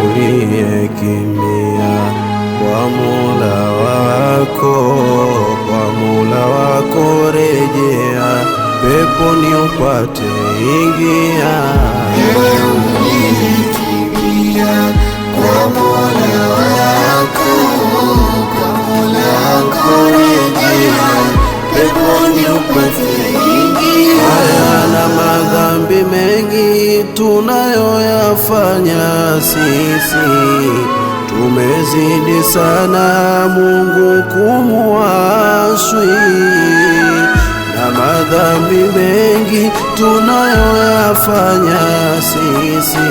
uliyekimbia kwa Mola wako, kwa Mola wako rejea, peponi upate ingia. Ewe uliyekimbia kwa Mola wako, kwa Mola wako rejea, peponi upate ingia. Haya na madhambi mengi tunayoyafanya sisi, tumezidi sana Mungu kumuasi. Na madhambi mengi tunayoyafanya sisi,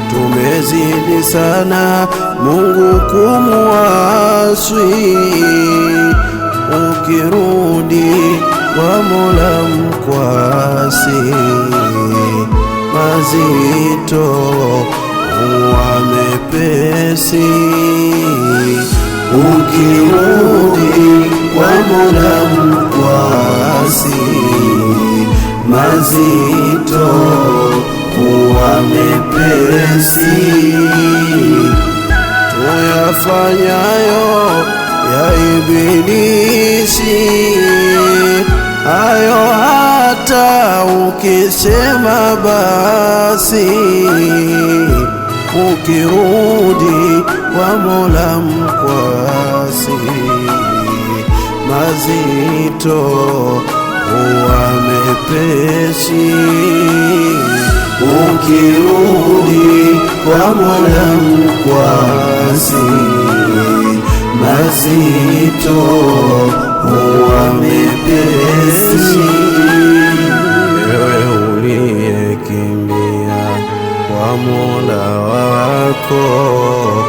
tumezidi sana Mungu kumuasi. Ukirudi kwa Mola mkwasi, mazito huwa mepesi. Ukirudi kwa Mola mkwasi, mazito huwa mepesi. Tuyafanyayo ya Ibilisi, hayo hata ukisema basi. Ukirudi kwa Mola mkwasi, mazito huwa mepesi. Ukirudi kwa Mola mkwasi, mazito huwa mepesi. Ewe uliyekimbia kwa Mola wako,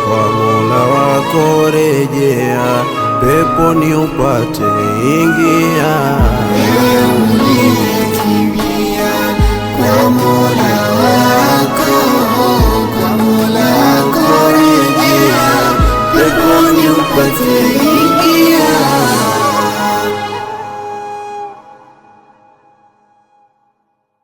kwa Mola wako rejea, peponi upate ingia. Ewe uliyekimbia kwa Mola